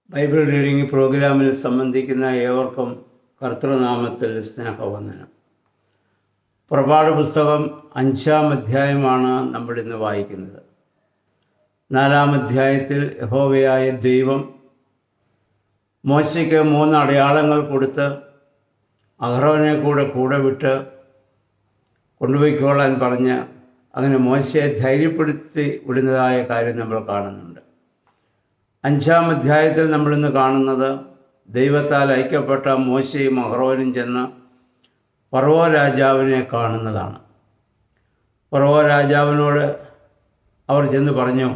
Bible reading പ്രോഗ്രാമിൽ സംബന്ധിക്കുന്ന ഏവർക്കും കർത്തൃനാമത്തിൽ സ്നേഹവന്ദനം. പുറപ്പാട് പുസ്തകം 5-ാം അധ്യായമാണ് നമ്മളിന്ന് വായിക്കുന്നത്. 4-ാം അധ്യായത്തിൽ യഹോവയായ ദൈവം മോശയ്ക്ക് 3 അടയാളങ്ങൾ കൊടുത്ത് അഹ്റോനെ കൂടെ വിട്ട് കൊണ്ടുപോയിക്കോളാൻ പറഞ്ഞ് അങ്ങനെ മോശയെ ധൈര്യപ്പെടുത്തി വിടുന്നതായ കാര്യം നമ്മൾ കാണുന്നുണ്ട്. 5-ാം അധ്യായത്തിൽ നമ്മളിന്ന് കാണുന്നത് ദൈവത്താൽ അയക്കപ്പെട്ട മോശയും അഹ്റോനും ചെന്ന് ഫറവോ രാജാവിനെ കാണുന്നതാണ്. ഫറവോ രാജാവിനോട് അവർ ചെന്ന് പറഞ്ഞു,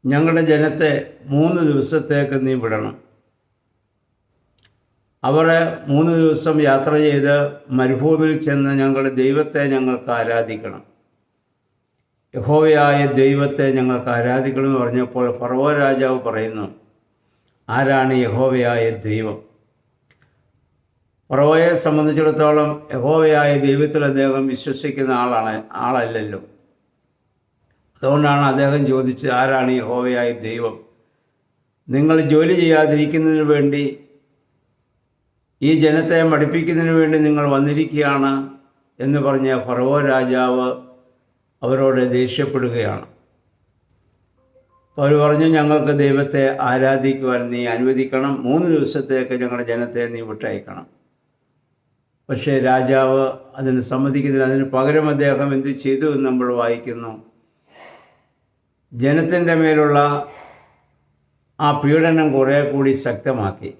ഞങ്ങളുടെ ജനത്തെ 3 ദിവസത്തേക്ക് നീ വിടണം. അവർ 3 ദിവസം യാത്ര ചെയ്ത് മരുഭൂമിയിൽ ചെന്ന് ഞങ്ങളുടെ ദൈവത്തെ ഞങ്ങൾക്ക് ആരാധിക്കണം, യഹോവയായ ദൈവത്തെ ഞങ്ങൾക്ക് ആരാധിക്കണമെന്ന് പറഞ്ഞപ്പോൾ ഫറവോ രാജാവ് പറയുന്നു, ആരാണ് യഹോവയായ ദൈവം? ഫറവോയെ സംബന്ധിച്ചിടത്തോളം യഹോവയായ ദൈവത്തിൽ അദ്ദേഹം വിശ്വസിക്കുന്ന ആളല്ലല്ലോ. അതുകൊണ്ടാണ് അദ്ദേഹം ചോദിച്ചത്, ആരാണ് യഹോവയായ ദൈവം? നിങ്ങൾ ജോലി ചെയ്യാതിരിക്കുന്നതിന് വേണ്ടി, ഈ ജനത്തെ മടുപ്പിക്കുന്നതിന് വേണ്ടി നിങ്ങൾ വന്നിരിക്കുകയാണ് എന്ന് പറഞ്ഞ ഫറവോ രാജാവ് അവരോട് ദേഷ്യപ്പെടുകയാണ്. അവർ പറഞ്ഞു, ഞങ്ങൾക്ക് ദൈവത്തെ ആരാധിക്കുവാൻ നീ അനുവദിക്കണം, 3 ദിവസത്തേക്ക് ഞങ്ങളുടെ ജനത്തെ നീ വിട്ടയക്കണം. പക്ഷേ രാജാവ് അതിന് സമ്മതിക്കുന്നില്ല. അതിന് പകരം അദ്ദേഹം എന്ത് ചെയ്തു എന്ന് നമ്മൾ വായിക്കുന്നു. ജനത്തിൻ്റെ മേലുള്ള ആ പീഡനം കുറേ കൂടി ശക്തമാക്കി.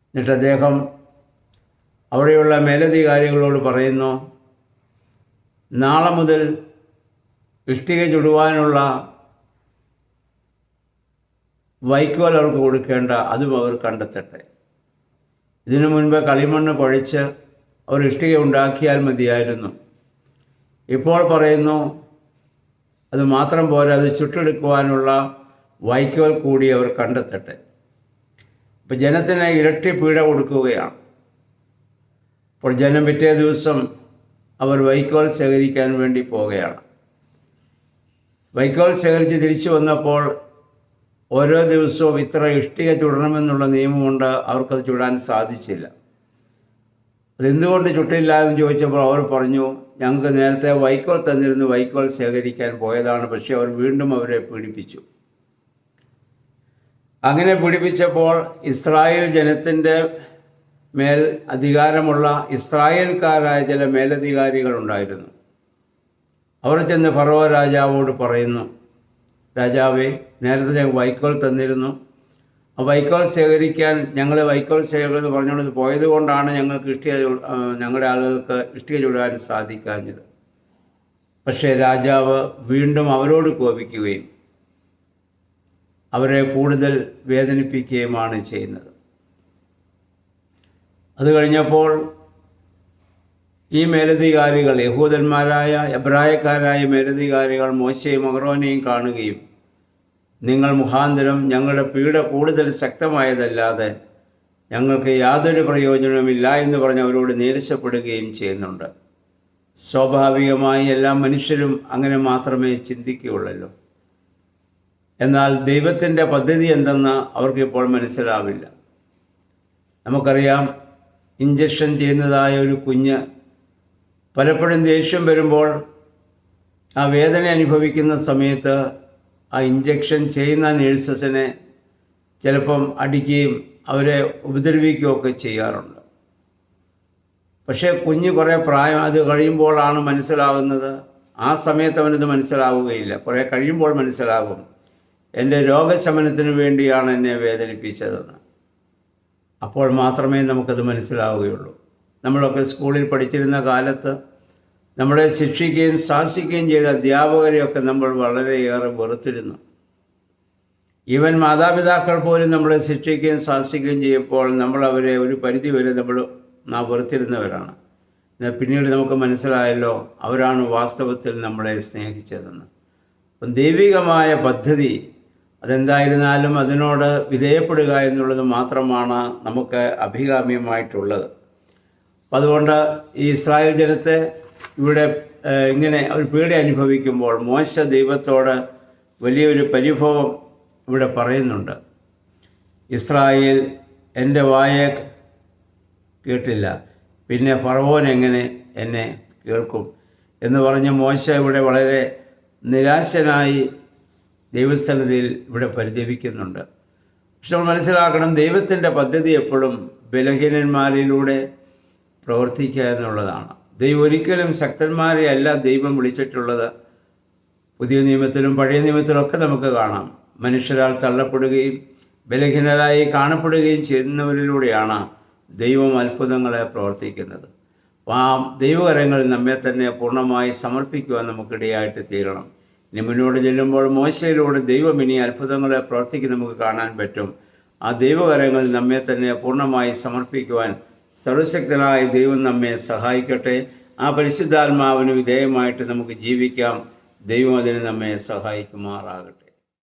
എന്നിട്ട് അദ്ദേഹം അവിടെയുള്ള മേലധികാരികളോട് പറയുന്നു, നാളെ മുതൽ ഇഷ്ടിക ചുടുവാനുള്ള വൈക്കോൽ അവർക്ക് കൊടുക്കേണ്ട, അതും അവർ കണ്ടെത്തട്ടെ. ഇതിനു മുൻപ് കളിമണ്ണ് കുഴച്ച് അവർ ഇഷ്ടിക ഉണ്ടാക്കിയാൽ മതിയായിരുന്നു. ഇപ്പോൾ പറയുന്നു അത് മാത്രം പോരാ, അത് ചുട്ടെടുക്കുവാനുള്ള വൈക്കോൽ കൂടി അവർ കണ്ടെത്തട്ടെ. ഇപ്പോൾ ജനത്തിന് ഇരട്ടി പീഡ കൊടുക്കുകയാണ്. അപ്പോൾ ജനം പിറ്റേ ദിവസം അവർ വൈക്കോൽ ശേഖരിക്കാൻ വേണ്ടി പോവുകയാണ്. വൈക്കോൽ ശേഖരിച്ച് തിരിച്ചു വന്നപ്പോൾ ഓരോ ദിവസവും ഇത്ര ഇഷ്ടിക ചുടണമെന്നുള്ള നിയമമുണ്ട്. അവർക്കത് ചുടാൻ സാധിച്ചില്ല. അതെന്തുകൊണ്ട് ചുട്ടില്ല എന്ന് ചോദിച്ചപ്പോൾ അവർ പറഞ്ഞു, ഞങ്ങൾക്ക് നേരത്തെ വൈക്കോൽ തന്നിരുന്നു, വൈക്കോൽ ശേഖരിക്കാൻ പോയതാണ്, പക്ഷേ അവർ വീണ്ടും അവരെ പീഡിപ്പിച്ചു. അങ്ങനെ പീഡിപ്പിച്ചപ്പോൾ ഇസ്രായേൽ ജനത്തിൻ്റെ മേൽ അധികാരമുള്ള ഇസ്രായേൽക്കാരായ ചില മേലധികാരികളുണ്ടായിരുന്നു. അവർ ചെന്ന് ഫറവോ രാജാവോട് പറയുന്നു, രാജാവേ, നേരത്തെ ഞങ്ങൾ വൈക്കോൽ തന്നിരുന്നു, ആ വൈക്കോൽ ശേഖരിക്കാൻ ഞങ്ങൾ വൈക്കോൽ ശേഖരിക്കുന്നു പറഞ്ഞുകൊണ്ട് പോയത് കൊണ്ടാണ് ഞങ്ങളുടെ ആളുകൾക്ക് ഇഷ്ടിക ചുടാൻ സാധിക്കാഞ്ഞത്. പക്ഷേ രാജാവ് വീണ്ടും അവരോട് കോപിക്കുകയും അവരെ കൂടുതൽ വേദനിപ്പിക്കുകയുമാണ് ചെയ്യുന്നത്. അത് കഴിഞ്ഞപ്പോൾ ഈ മേലധികാരികൾ, യഹൂദന്മാരായ എബ്രായക്കാരായ മേലധികാരികൾ മോശയെയും അഹ്റോനെയും കാണുകയും നിങ്ങൾ മുഖാന്തരം ഞങ്ങളുടെ പീഡ കൂടുതൽ ശക്തമായതല്ലാതെ ഞങ്ങൾക്ക് യാതൊരു പ്രയോജനവുമില്ല എന്ന് പറഞ്ഞ് അവരോട് നീരസപ്പെടുകയും ചെയ്യുന്നുണ്ട്. സ്വാഭാവികമായി എല്ലാ മനുഷ്യരും അങ്ങനെ മാത്രമേ ചിന്തിക്കുകയുള്ളല്ലോ. എന്നാൽ ദൈവത്തിൻ്റെ പദ്ധതി എന്തെന്ന് അവർക്കിപ്പോൾ മനസ്സിലാവില്ല. നമുക്കറിയാം, ഇഞ്ചക്ഷൻ ചെയ്യുന്നതായ ഒരു കുഞ്ഞ് പലപ്പോഴും ദേഷ്യം വരുമ്പോൾ ആ വേദന അനുഭവിക്കുന്ന സമയത്ത് ആ ഇഞ്ചക്ഷൻ ചെയ്യുന്ന നേഴ്സസിനെ ചിലപ്പം അടിക്കുകയും അവരെ ഉപദ്രവിക്കുകയൊക്കെ ചെയ്യാറുണ്ട്. പക്ഷേ കുഞ്ഞ് കുറേ പ്രായം അത് കഴിയുമ്പോഴാണ് മനസ്സിലാകുന്നത്. ആ സമയത്ത് അവനത് മനസ്സിലാവുകയില്ല. കുറേ കഴിയുമ്പോൾ മനസ്സിലാകും, എൻ്റെ രോഗശമനത്തിന് വേണ്ടിയാണ് എന്നെ വേദനിപ്പിച്ചതെന്ന്. അപ്പോൾ മാത്രമേ നമുക്കത് മനസ്സിലാവുകയുള്ളൂ. നമ്മളൊക്കെ സ്കൂളിൽ പഠിച്ചിരുന്ന കാലത്ത് നമ്മളെ ശിക്ഷിക്കുകയും ശാസിക്കുകയും ചെയ്ത അധ്യാപകരെയൊക്കെ നമ്മൾ വളരെയേറെ വെറുത്തിരുന്നു. ഈവൻ മാതാപിതാക്കൾ പോലും നമ്മളെ ശിക്ഷിക്കുകയും ശാസിക്കുകയും ചെയ്യുമ്പോൾ നമ്മൾ അവരെ ഒരു പരിധി വരെ നാം വെറുത്തിരുന്നവരാണ്. പിന്നീട് നമുക്ക് മനസ്സിലായല്ലോ, അവരാണ് വാസ്തവത്തിൽ നമ്മളെ സ്നേഹിച്ചതെന്ന്. അപ്പം ദൈവികമായ പദ്ധതി അതെന്തായിരുന്നാലും അതിനോട് വിധേയപ്പെടുക എന്നുള്ളത് മാത്രമാണ് നമുക്ക് അഭികാമ്യമായിട്ടുള്ളത്. അപ്പം അതുകൊണ്ട് ഈ ഇസ്രായേൽ ജനത്തെ ഇവിടെ ഇങ്ങനെ അവർ പീഡ അനുഭവിക്കുമ്പോൾ മോശ ദൈവത്തോട് വലിയൊരു പരിഭവം ഇവിടെ പറയുന്നുണ്ട്. ഇസ്രായേൽ എൻ്റെ വായെ കേട്ടില്ല, പിന്നെ ഫറവോൻ എങ്ങനെ എന്നെ കേൾക്കും എന്ന് പറഞ്ഞ് മോശ ഇവിടെ വളരെ നിരാശനായി ദൈവസ്ഥലതയിൽ ഇവിടെ പരിതപിക്കുന്നുണ്ട്. പക്ഷെ നമ്മൾ മനസ്സിലാക്കണം, ദൈവത്തിൻ്റെ പദ്ധതി എപ്പോഴും ബലഹീനന്മാരിലൂടെ പ്രവർത്തിക്കുക എന്നുള്ളതാണ്. ദൈവം ഒരിക്കലും ശക്തന്മാരെ അല്ല ദൈവം വിളിച്ചിട്ടുള്ളത്. പുതിയ നിയമത്തിലും പഴയ നിയമത്തിലൊക്കെ നമുക്ക് കാണാം, മനുഷ്യരാൽ തള്ളപ്പെടുകയും ബലഹീനരായി കാണപ്പെടുകയും ചെയ്യുന്നവരിലൂടെയാണ് ദൈവം അത്ഭുതങ്ങളെ പ്രവർത്തിക്കുന്നത്. ആ ദൈവകരങ്ങളിൽ നമ്മെ തന്നെ പൂർണ്ണമായി സമർപ്പിക്കുവാൻ നമുക്കിടയായിട്ട് തീരണം. ഇനി മുന്നോട്ട് ചെല്ലുമ്പോൾ മോശയിലൂടെ ദൈവം ഇനി അത്ഭുതങ്ങളെ പ്രവർത്തിക്കും നമുക്ക് കാണാൻ പറ്റും. ആ ദൈവകരങ്ങളിൽ നമ്മെ തന്നെ പൂർണ്ണമായി സമർപ്പിക്കുവാൻ സർവശക്തനായ ദൈവം നമ്മെ സഹായിക്കട്ടെ. ആ പരിശുദ്ധാത്മാവിന് വിധേയമായിട്ട് നമുക്ക് ജീവിക്കാം. ദൈവം അതിന് നമ്മെ സഹായിക്കുമാറാകട്ടെ.